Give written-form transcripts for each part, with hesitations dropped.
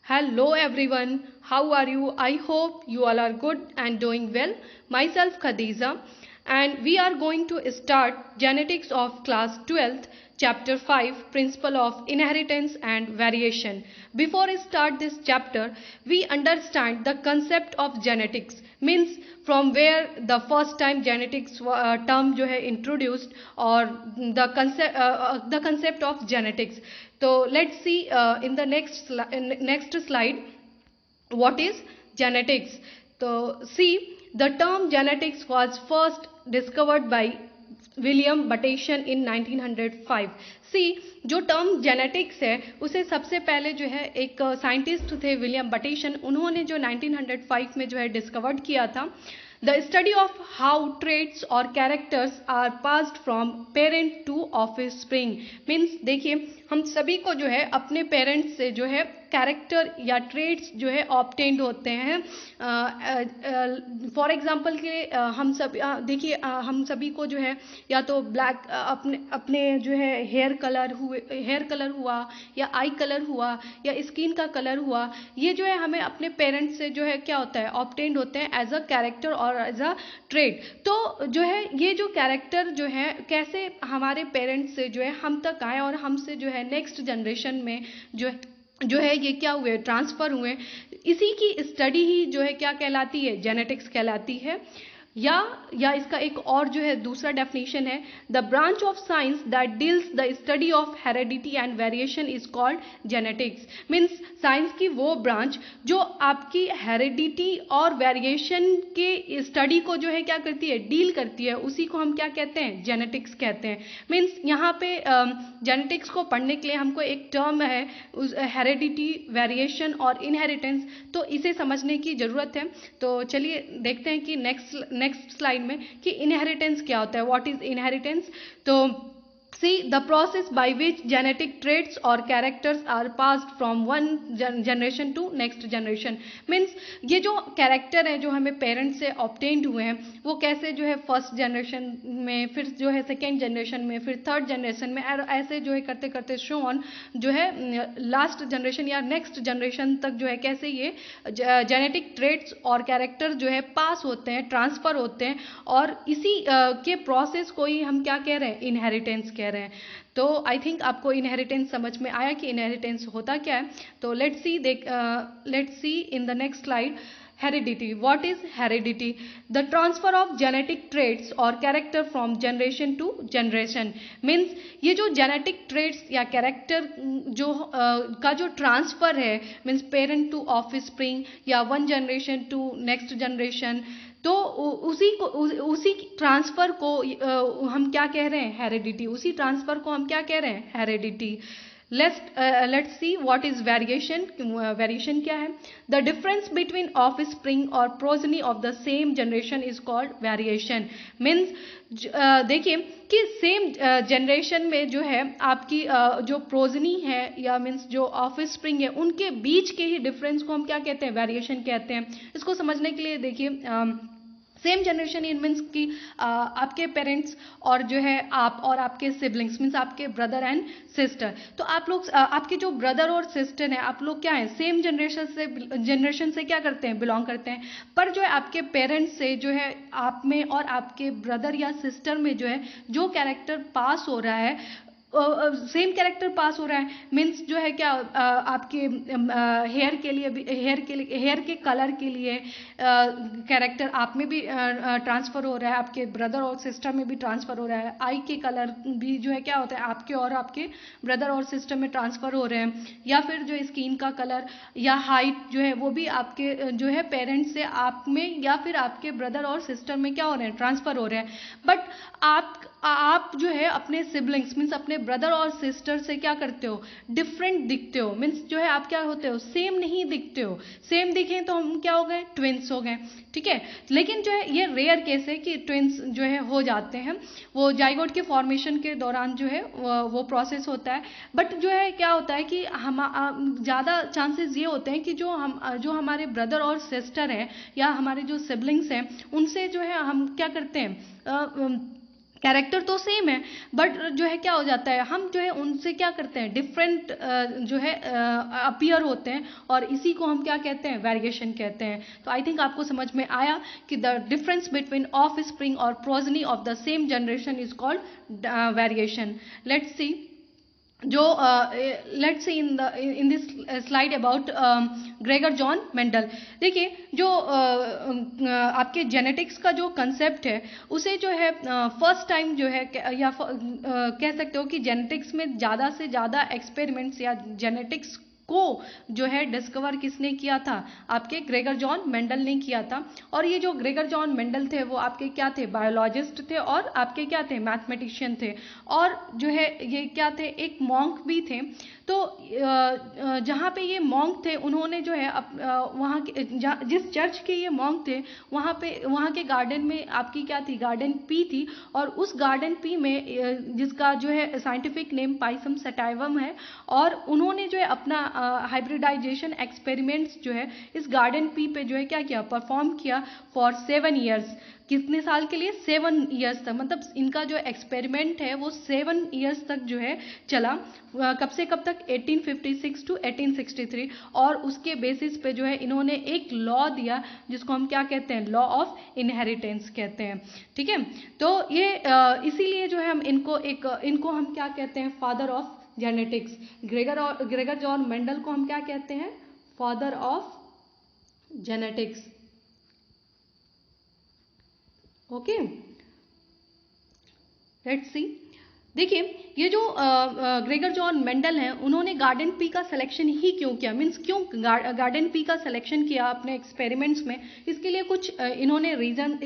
Hello everyone, how are you? I hope you all are good and doing well. Myself Khadija, and we are going to start genetics of class 12th chapter 5 principle of inheritance and variation. Before we start this chapter, we understand the concept of genetics, means from where the first time genetics term जो है introduced और the concept of genetics. So let's see in the next slide what is genetics. So see, the term genetics was first discovered by William Bateson in 1905. See, जो term genetics है उसे सबसे पहले जो है एक साइंटिस्ट थे विलियम बटेशन, उन्होंने जो 1905 में जो है डिस्कवर्ड किया था. The study of how traits और characters are passed from parent to offspring. Means देखिए, हम सभी को जो है अपने पेरेंट्स से जो है कैरेक्टर या ट्रेट्स जो है ऑब्टेन्ड होते हैं. फॉर एग्जांपल के हम सब देखिए, हम सभी को जो है या तो ब्लैक अपने जो है हेयर कलर हुआ या आई कलर हुआ या स्किन का कलर हुआ, ये जो है हमें अपने पेरेंट्स से जो है क्या होता है ऑब्टेन्ड होते हैं एज अ कैरेक्टर और एज अ ट्रेट. तो जो है ये जो कैरेक्टर जो है कैसे हमारे पेरेंट्स से जो है हम तक आए और हमसे जो है नेक्स्ट जनरेशन में जो है ये क्या हुए, ट्रांसफर हुए. इसी की स्टडी ही जो है क्या कहलाती है, जेनेटिक्स कहलाती है. या इसका एक और जो है दूसरा डेफिनेशन है, the branch of science that deals the study of heredity and variation is called genetics. Means science की वो ब्रांच जो आपकी हेरेडिटी और वेरिएशन के स्टडी को जो है क्या करती है, डील करती है, उसी को हम क्या कहते हैं, जेनेटिक्स कहते हैं. मीन्स यहाँ पे जेनेटिक्स को पढ़ने के लिए हमको एक टर्म है हेरेडिटी, वेरिएशन और इनहेरिटेंस, तो इसे समझने की जरूरत है. तो चलिए देखते हैं कि नेक्स्ट स्लाइड में कि इनहेरिटेंस क्या होता है, व्हाट इज इनहेरिटेंस. तो see, the process by which genetic traits or characters are passed from one generation to next generation. means ये जो कैरेक्टर है जो हमें पेरेंट्स से ऑब्टेन्ड हुए हैं वो कैसे जो है फर्स्ट जनरेशन में, फिर जो है सेकेंड जनरेशन में, फिर थर्ड जनरेशन में, और ऐसे जो है करते करते शो ऑन जो है लास्ट जनरेशन या नेक्स्ट जनरेशन तक जो है कैसे ये जेनेटिक ट्रेट्स और कैरेक्टर जो है पास होते हैं, ट्रांसफर होते हैं, और इसी के प्रोसेस को ही हम क्या कह रहे हैं, इनहेरिटेंस कह रहे हैं. तो आई थिंक आपको इनहेरिटेंस समझ में आया कि इनहेरिटेंस होता क्या है. तो let's see in the next slide. Heredity. What is heredity? The transfer of genetic traits or character from generation to generation. Means ये जो genetic traits या character जो का जो transfer है, means parent to offspring या one generation to next generation, तो उसी ट्रांसफर को हम क्या कह रहे हैं, हेरेडिटी. उसी ट्रांसफर को हम क्या कह रहे हैं, heredity. Let's see what is variation. Variation क्या है? The difference between offspring or progeny of the same generation is called variation. Means देखिए कि सेम जनरेशन में जो है आपकी जो प्रोजनी है या मीन्स जो ऑफस्प्रिंग है उनके बीच के ही डिफरेंस को हम क्या कहते हैं, वेरिएशन कहते हैं. इसको समझने के लिए देखिए, सेम जनरेशन इन मीन्स की आपके पेरेंट्स और जो है आप और आपके सिबलिंग्स मीन्स आपके ब्रदर एंड सिस्टर. तो आप लोग आपके जो ब्रदर और सिस्टर हैं, आप लोग क्या है, सेम जनरेशन से क्या करते हैं, बिलोंग करते हैं. पर जो है आपके पेरेंट्स से जो है आप में और आपके ब्रदर या सिस्टर में जो है जो कैरेक्टर पास हो रहा है, सेम कैरेक्टर पास हो रहा है. मीन्स जो है क्या आपके हेयर के लिए भी, हेयर के कलर के लिए कैरेक्टर आप में भी ट्रांसफर हो रहा है, आपके ब्रदर और सिस्टर में भी ट्रांसफर हो रहा है. आई के कलर भी जो है क्या होता है, आपके और आपके ब्रदर और सिस्टर में ट्रांसफर हो रहे हैं. या फिर जो स्किन का कलर या हाइट जो है वो भी आपके जो है पेरेंट्स से आप में या फिर आपके ब्रदर और सिस्टर में क्या हो रहे हैं, ट्रांसफर हो रहे हैं. बट आप जो है अपने सिबलिंग्स मीन्स अपने ब्रदर और सिस्टर से क्या करते हो, डिफरेंट दिखते हो. मीन्स जो है आप क्या होते हो, सेम नहीं दिखते हो. सेम दिखें तो हम क्या हो गए, ट्विंस हो गए. ठीक है, लेकिन जो है ये रेयर केस है कि ट्विंस जो है हो जाते हैं, वो जाइगोट के फॉर्मेशन के दौरान जो है वो प्रोसेस होता है. बट जो है क्या होता है कि हम ज़्यादा चांसेस ये होते हैं कि जो हमारे ब्रदर और सिस्टर हैं या हमारे जो सिबलिंग्स हैं उनसे जो है हम क्या करते हैं, कैरेक्टर तो सेम है, बट जो है क्या हो जाता है, हम जो है उनसे क्या करते हैं, डिफरेंट जो है अपीयर होते हैं, और इसी को हम क्या कहते हैं, वेरिएशन कहते हैं। तो आई थिंक आपको समझ में आया कि the difference between offspring और progeny of the same generation is called variation. Let's see जो let's see in this slide about Gregor John Mendel. देखिए जो आपके जेनेटिक्स का जो कंसेप्ट है उसे जो है फर्स्ट टाइम जो है या कह सकते हो कि जेनेटिक्स में ज़्यादा से ज़्यादा एक्सपेरिमेंट्स या जेनेटिक्स को जो है डिस्कवर किसने किया था, आपके ग्रेगर जॉन मेंडल ने किया था। और ये जो ग्रेगर जॉन मेंडल थे वो आपके क्या थे, बायोलॉजिस्ट थे, और आपके क्या थे, मैथमेटिशियन थे, और जो है ये क्या थे, एक मॉन्क भी थे। तो जहाँ पे ये मॉन्क थे उन्होंने जो है वहाँ के जिस चर्च के ये मॉन्क थे वहाँ पे, वहाँ के गार्डन में आपकी क्या थी, गार्डन पी थी, और उस गार्डन पी में जिसका जो है साइंटिफिक नेम पाइसम सटाइवम है, और उन्होंने जो है अपना हाइब्रिडाइजेशन एक्सपेरिमेंट्स जो है इस गार्डन पी पे जो है क्या किया, परफॉर्म किया फॉर 7 ईयर्स। कितने साल के लिए, 7 ईयर्स तक, मतलब इनका जो एक्सपेरिमेंट है वो 7 ईयर्स तक जो है चला। कब से कब तक, 1856 टू 1863। और उसके बेसिस पे जो है इन्होंने एक लॉ दिया जिसको हम क्या कहते हैं, लॉ ऑफ इनहेरिटेंस कहते हैं। ठीक है, तो ये इसीलिए जो है हम इनको हम क्या कहते हैं, father of genetics. Gregor John Mendel को हम क्या कहते हैं, father of genetics. Okay, let's see. देखिए ये जो ग्रेगर जॉन मेंडल हैं उन्होंने गार्डन पी का सिलेक्शन ही क्यों किया, मीन्स क्यों गार्डन पी का सिलेक्शन किया अपने एक्सपेरिमेंट्स में, इसके लिए कुछ इन्होंने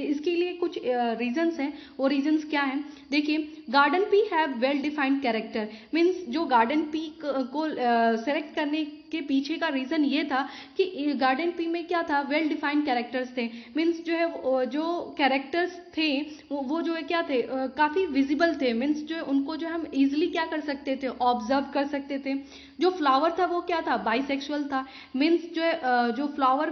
इसके लिए कुछ रीजंस हैं। वो रीजंस क्या हैं, देखिए garden pea have well defined character. Means जो गार्डन पी को सेलेक्ट करने के पीछे का रीजन ये था कि गार्डन पी में क्या था, वेल डिफाइंड कैरेक्टर्स थे। मीन्स जो है जो कैरेक्टर्स थे वो जो है क्या थे, काफ़ी विजिबल थे। मीन्स जो है उनको जो हम इजीली क्या कर सकते थे, ऑब्जर्व कर सकते थे। जो फ्लावर था वो क्या था, बाइसेक्सुअल था। मीन्स जो है जो फ्लावर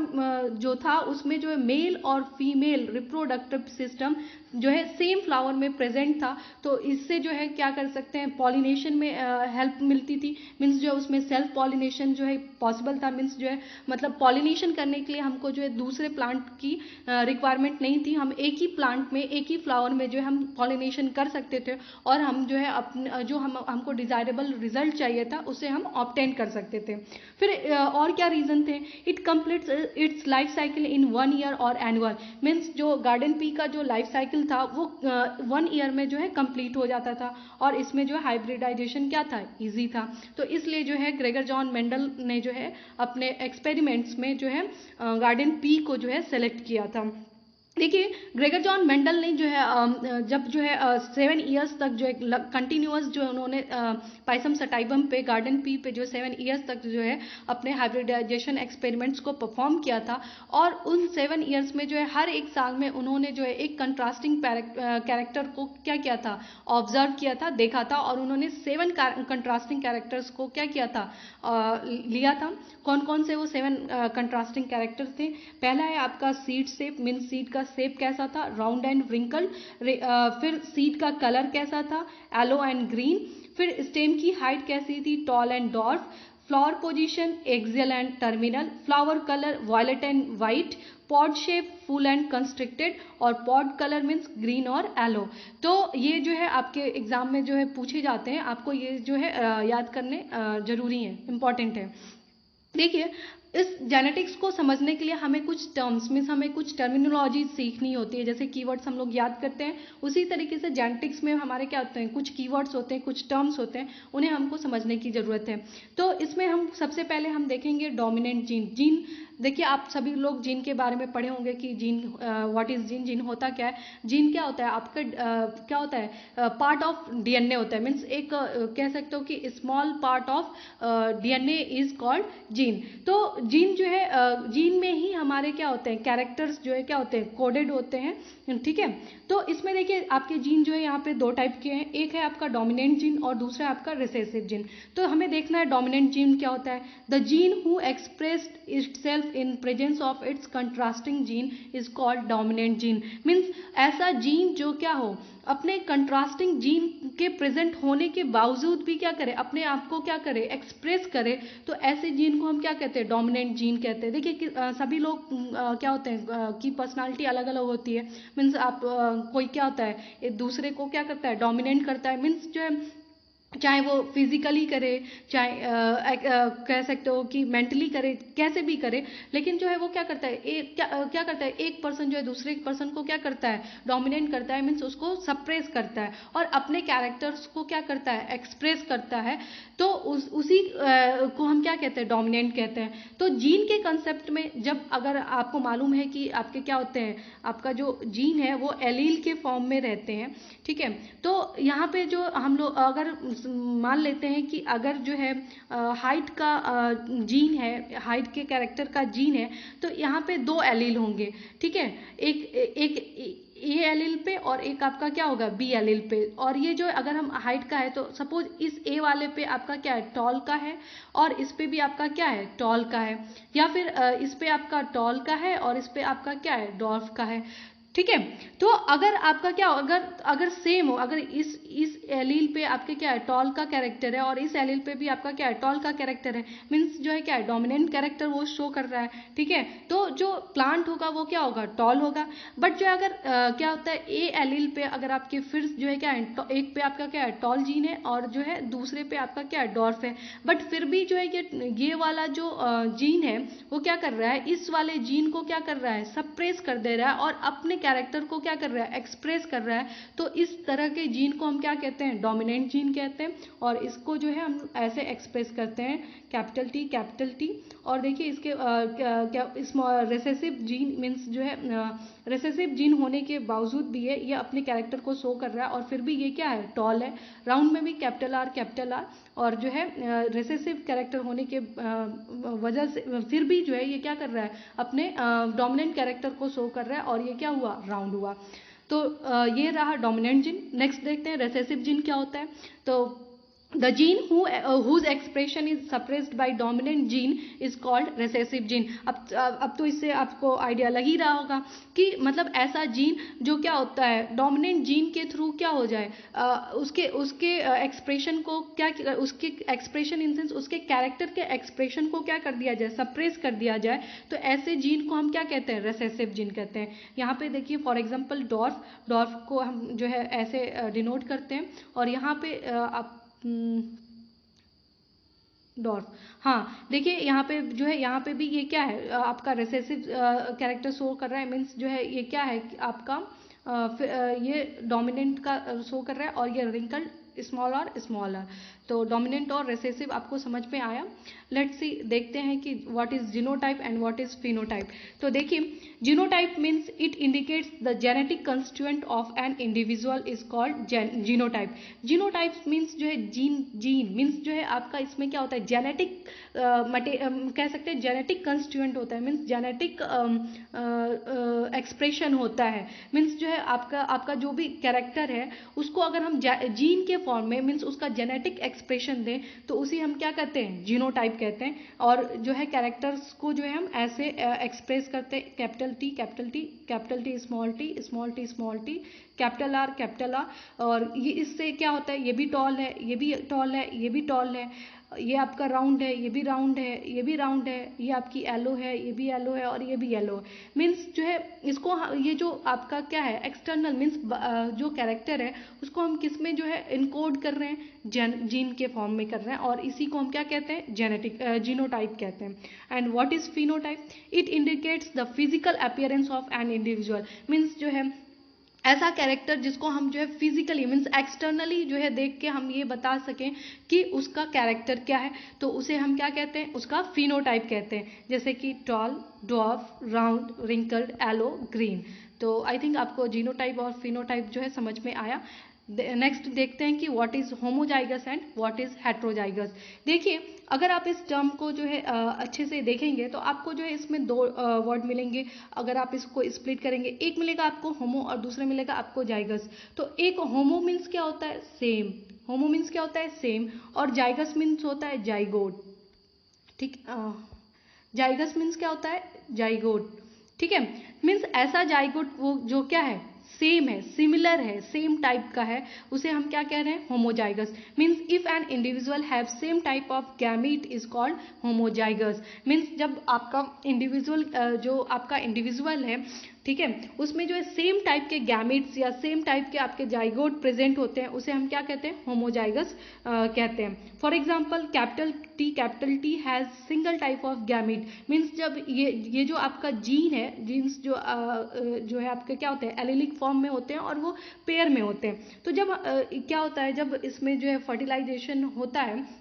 जो था उसमें जो है मेल और फीमेल रिप्रोडक्टिव सिस्टम जो है सेम फ्लावर में प्रेजेंट था। तो इससे जो है क्या कर सकते हैं, पॉलिनेशन में हेल्प मिलती थी। मीन्स जो है उसमें सेल्फ पॉलिनेशन जो है पॉसिबल था। मीन्स जो है मतलब पॉलिनेशन करने के लिए हमको जो है दूसरे प्लांट की रिक्वायरमेंट नहीं थी। हम एक ही प्लांट में, एक ही फ्लावर में जो है हम पॉलिनेशन कर सकते थे, और हम जो है अपने जो हमको डिजायरेबल रिजल्ट चाहिए था उसे हम ऑब्टेन कर सकते थे। फिर और क्या रीजन थे, it completes it's life cycle in 1 year और एनुअल। मीन्स जो गार्डन पी का जो लाइफ साइकिल था वो 1 ईयर में जो है कंप्लीट हो जाता था, और इसमें जो हाइब्रिडाइजेशन क्या था, इजी था। तो इसलिए जो है ग्रेगर जॉन मेंडल ने जो है अपने एक्सपेरिमेंट्स में जो है गार्डन पी को जो है सेलेक्ट किया था। देखिए ग्रेगर जॉन मेंडल ने जो है जब जो है 7 ईयर्स तक जो है कंटिन्यूअस जो उन्होंने पाइसम सटाइवम पे, गार्डन पी पे जो 7 ईयर्स तक जो है अपने हाइब्रिडाइजेशन एक्सपेरिमेंट्स को परफॉर्म किया था। और उन 7 ईयर्स में जो है हर एक साल में उन्होंने जो है एक कंट्रास्टिंग कैरेक्टर को क्या किया था, ऑब्जर्व किया था, देखा था, और उन्होंने 7 कंट्रास्टिंग कैरेक्टर्स को क्या किया था, लिया था। कौन कौन से वो 7 कंट्रास्टिंग कैरेक्टर्स थे, पहला है आपका सीड शेप। मीन्स सीड का शेप कैसा था, राउंड एंड व्रिंकल। फिर सीड का कलर कैसा था, येलो एंड ग्रीन। फिर स्टेम की हाइट कैसी थी, tall and dwarf. Flower position axial and terminal. Flower colour violet and white. Pod shape full and constricted. और पॉड कलर मीन्स ग्रीन और येलो। तो ये जो है आपके एग्जाम में जो है पूछे जाते हैं, आपको ये जो है याद करने जरूरी है, इंपॉर्टेंट है। देखिए इस जेनेटिक्स को समझने के लिए हमें कुछ टर्म्स मीन्स हमें कुछ टर्मिनोलॉजी सीखनी होती है। जैसे कीवर्ड्स हम लोग याद करते हैं, उसी तरीके से जेनेटिक्स में हमारे क्या होते हैं, कुछ कीवर्ड्स होते हैं, कुछ टर्म्स होते हैं, उन्हें हमको समझने की ज़रूरत है। तो इसमें हम सबसे पहले हम देखेंगे डोमिनेंट जीन। जीन देखिए आप सभी लोग जीन के बारे में पढ़े होंगे कि gene what is gene, gene होता क्या है। जीन क्या होता है आपका क्या होता है, पार्ट ऑफ डीएनए होता है। मीन्स एक कह सकते हो कि small part of DNA is called gene. तो जीन जो है जीन में ही हमारे क्या होते हैं, कैरेक्टर्स जो है क्या होते हैं, कोडेड होते हैं। ठीक है, तो इसमें देखिए आपके जीन जो है यहाँ पे 2 टाइप के हैं, एक है आपका डोमिनेंट जीन और दूसरा है आपका रिसेसिव जीन। तो हमें देखना है डोमिनेंट जीन क्या होता है। The gene who expressed itself in presence of its contrasting gene is called dominant gene. Means ऐसा जीन जो क्या हो अपने कंट्रास्टिंग जीन के प्रेजेंट होने के बावजूद भी क्या करे, अपने आप को क्या करे, एक्सप्रेस करे, तो ऐसे जीन को हम क्या कहते हैं, डोमिनेंट जीन कहते हैं। देखिए कि सभी लोग क्या होते हैं की पर्सनालिटी अलग अलग होती है। मीन्स आप कोई क्या होता है, एक दूसरे को क्या करता है, डोमिनेट करता है। मीन्स जो है चाहे वो फिजिकली करे, चाहे कह सकते हो कि मेंटली करे, कैसे भी करे, लेकिन जो है वो क्या करता है, क्या करता है, एक पर्सन जो है दूसरे पर्सन को क्या करता है, डोमिनेट करता है। मीन्स उसको सप्रेस करता है और अपने कैरेक्टर्स को क्या करता है, एक्सप्रेस करता है। तो उसी को हम क्या कहते हैं, डोमिनेंट कहते हैं। तो जीन के कंसेप्ट में जब अगर आपको मालूम है कि आपके क्या होते हैं, आपका जो जीन है वो एलील के फॉर्म में रहते हैं, ठीक है। तो यहाँ पे जो हम लोग अगर मान लेते हैं कि अगर जो है हाइट का जीन है, हाइट के कैरेक्टर का जीन है, तो यहाँ पे दो एलील होंगे, ठीक है। एक ए एलील पे और एक आपका क्या होगा, बी एलील पे। और ये जो अगर हम हाइट का है तो सपोज इस ए वाले पे आपका क्या है, टॉल का है, और इस पे भी आपका क्या है, टॉल का है, या फिर इस पे आपका टॉल का है और इस पे आपका क्या है, डॉर्फ का है, ठीक है। तो अगर आपका क्या, अगर अगर सेम हो, अगर इस एलील पे आपके क्या है, टॉल का कैरेक्टर है, और इस एलील पे भी आपका क्या है, टॉल का कैरेक्टर है, मीन्स जो है क्या है, डोमिनेंट कैरेक्टर वो शो कर रहा है, ठीक है। तो जो प्लांट होगा वो क्या होगा, टॉल होगा। बट जो अगर क्या होता है, ए एलील पे अगर आपके फिर जो है क्या है, एक पे आपका क्या है, टॉल जीन है, और जो है दूसरे पे आपका क्या है, डॉर्फ है। बट फिर भी जो है ये वाला जो जीन है वो क्या कर रहा है, इस वाले जीन को क्या कर रहा है, सप्रेस कर दे रहा है, और अपने कैरेक्टर को क्या कर रहा है, एक्सप्रेस कर रहा है। तो इस तरह के जीन को हम क्या कहते हैं, डोमिनेंट जीन कहते हैं। और इसको जो है हम ऐसे एक्सप्रेस करते हैं, कैपिटल टी कैपिटल टी। और देखिए इसके क्या रिसेसिव जीन मीन्स जो है रिसेसिव जीन होने के बावजूद भी है ये अपने कैरेक्टर को शो कर रहा है, और फिर भी ये क्या है, टॉल है। राउंड में भी कैपिटल आर, और जो है रिसेसिव कैरेक्टर होने के वजह से फिर भी जो है ये क्या कर रहा है, अपने डोमिनेंट कैरेक्टर को शो कर रहा है, और ये क्या हुआ, राउंड हुआ। तो ये रहा डोमिनेंट जीन। नेक्स्ट देखते हैं रिसेसिव जीन क्या होता है। तो the gene whose expression is suppressed by dominant gene is called recessive gene। अब तो इससे आपको आइडिया लग ही रहा होगा कि मतलब ऐसा जीन जो क्या होता है, डोमिनेंट जीन के थ्रू क्या हो जाए, उसके उसके एक्सप्रेशन को क्या, उसके एक्सप्रेशन इन सेंस उसके कैरेक्टर के एक्सप्रेशन को क्या कर दिया जाए, सप्रेस कर दिया जाए। तो ऐसे जीन को हम क्या कहते हैं, रिसेसिव जीन कहते हैं। यहाँ पे देखिए फॉर एग्जांपल डॉर्फ को हम जो है ऐसे डिनोट करते हैं। और यहाँ पे आप डॉर्फ, हाँ देखिए यहाँ पे जो है, यहाँ पे भी ये क्या है, आपका रिसेसिव कैरेक्टर शो कर रहा है। मीन्स जो है ये क्या है आपका ये डोमिनेंट का शो कर रहा है, और ये रिंकल्ड स्मॉलर। तो डोमिनेंट और रिसेसिव आपको समझ में आया। लेट्स सी देखते हैं कि what is genotype and what is phenotype. तो देखिए genotype means it indicates the genetic constituent of an individual is called genotype. Genotype means जो है जीन मीन्स जो है आपका इसमें क्या होता है, जेनेटिक कह सकते हैं जेनेटिक कंस्टिट्यूएंट होता है। मीन्स जेनेटिक एक्सप्रेशन होता है। मीन्स जो है आपका जो भी कैरेक्टर है उसको अगर हम जीन के फॉर्म में मीन्स उसका जेनेटिक एक्सप्रेशन दें तो उसी हम क्या कहते हैं, जीनोटाइप कहते हैं। और जो है कैरेक्टर्स को जो है हम ऐसे एक्सप्रेस करते हैं, capital T capital T capital T small T small T small T capital R. और ये इससे क्या होता है, ये भी टॉल है, ये भी टॉल है, ये भी टॉल है, ये आपका राउंड है, ये भी राउंड है, ये भी राउंड है, ये आपकी येलो है, ये भी येलो है, और ये भी येलो है। मीन्स जो है इसको ये जो आपका क्या है एक्सटर्नल मीन्स जो कैरेक्टर है उसको हम किस में जो है इनकोड कर रहे हैं, जीन के फॉर्म में कर रहे हैं, और इसी को हम क्या कहते हैं, जीनोटाइप कहते हैं। And what is phenotype, it indicates the physical appearance of an individual. Means जो है ऐसा कैरेक्टर जिसको हम जो है फिजिकली मीन्स एक्सटर्नली जो है देख के हम ये बता सकें कि उसका कैरेक्टर क्या है, तो उसे हम क्या कहते हैं, उसका फिनोटाइप कहते हैं। जैसे कि tall, dwarf, round, wrinkled, yellow, green. तो आई थिंक आपको जीनोटाइप और फिनोटाइप जो है समझ में आया। नेक्स्ट देखते हैं कि what is homozygous and what is heterozygous. देखिए अगर आप इस टर्म को जो है अच्छे से देखेंगे तो आपको जो है इसमें दो वर्ड मिलेंगे। अगर आप इसको स्प्लिट करेंगे, एक मिलेगा आपको होमो और दूसरा मिलेगा आपको जाइगस। तो एक होमो मीन्स क्या होता है, सेम। होमो मीन्स क्या होता है, सेम। और जाइगस मीन्स होता है जाइगोट, ठीक। जाइगस मीन्स क्या होता है, जाइगोट, ठीक है। मीन्स ऐसा जाइगोट वो जो क्या है, सेम है, सिमिलर है, सेम टाइप का है, उसे हम क्या कह रहे हैं, homozygous. Means if an individual have same type of gamete is called homozygous. Means जब आपका इंडिविजुअल जो आपका इंडिविजुअल है, ठीक है, उसमें जो है सेम टाइप के गैमीट्स या सेम टाइप के आपके जाइगोट प्रेजेंट होते हैं, उसे हम क्या कहते हैं, होमोजाइगस कहते हैं। For example capital T has single type of gamete. Means जब ये जो आपका जीन है, जीन्स जो है आपके क्या होते हैं, एलिलिक फॉर्म में होते हैं और वो पेयर में होते हैं। तो जब क्या होता है, जब इसमें जो है फर्टिलाइजेशन होता है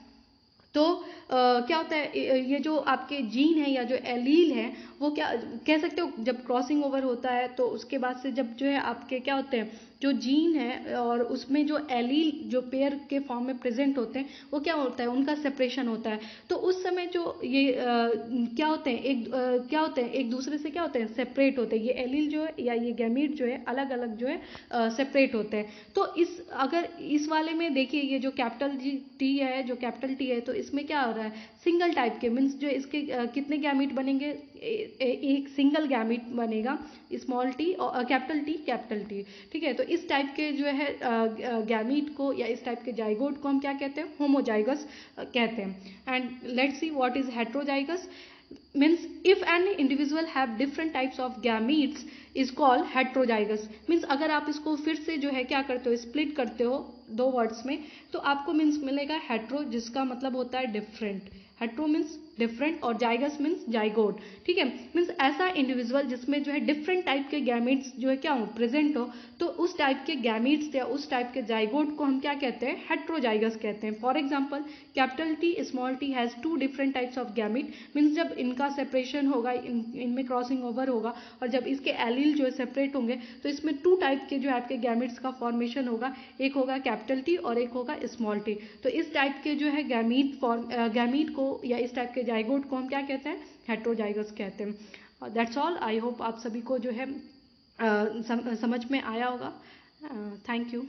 तो क्या होता है, ये जो आपके जीन है या जो एलील है वो क्या कह सकते हो, जब क्रॉसिंग ओवर होता है तो उसके बाद से जब जो है आपके क्या होते हैं, जो जीन है और उसमें जो एलील जो पेयर के फॉर्म में प्रेजेंट होते हैं वो क्या होता है, उनका सेपरेशन होता है। तो उस समय जो ये क्या होते हैं, क्या होते हैं, एक दूसरे से क्या होते हैं, सेपरेट होते हैं। ये एलील जो है या ये गैमीट जो है अलग अलग जो है सेपरेट होते हैं। तो अगर इस वाले में देखिए, ये जो कैपिटल टी है, जो कैपिटल टी है, तो इसमें क्या हो रहा है, सिंगल टाइप के, मीन्स जो इसके कितने गैमीट बनेंगे, एक सिंगल गैमीट बनेगा, स्मॉल टी और कैपिटल टी, ठीक है। तो इस टाइप के जो है गैमीट को या इस टाइप के जाइगोट को हम क्या कहते हैं, होमोजाइगस कहते हैं। And let's see what is heterozygous. Means if an individual have different types of gametes is called heterozygous. Means अगर आप इसको फिर से जो है क्या करते हो, स्प्लिट करते हो दो वर्ड्स में, तो आपको मीन्स मिलेगा हेट्रो, जिसका मतलब होता है डिफरेंट। हेट्रो मीन्स डिफरेंट और जाइगस मीन्स जाइगोट, ठीक है। मीन्स ऐसा इंडिविजुअल जिसमें जो है डिफरेंट टाइप के गैमीट्स जो है क्या हो, प्रेजेंट हो, तो उस टाइप के गैमीट्स या उस टाइप के जाइगोट को हम क्या कहते हैं, हेट्रोजाइगस कहते हैं। For example capital T small T has two different types of gamete. Means जब इनका सेपरेशन होगा, इनमें क्रॉसिंग ओवर होगा और जब इसके एलील जो है सेपरेट होंगे, तो इसमें टू टाइप के जो आपके गैमीट्स का फॉर्मेशन होगा, एक होगा कैपिटल टी और एक होगा स्मॉल टी। तो इस टाइप के जो है गैमीट को या इस टाइप के जाइगोट को हम क्या कहते हैं, हेट्रोजाइगस कहते हैं। That's all. आई होप आप सभी को जो है समझ में आया होगा। Thank you.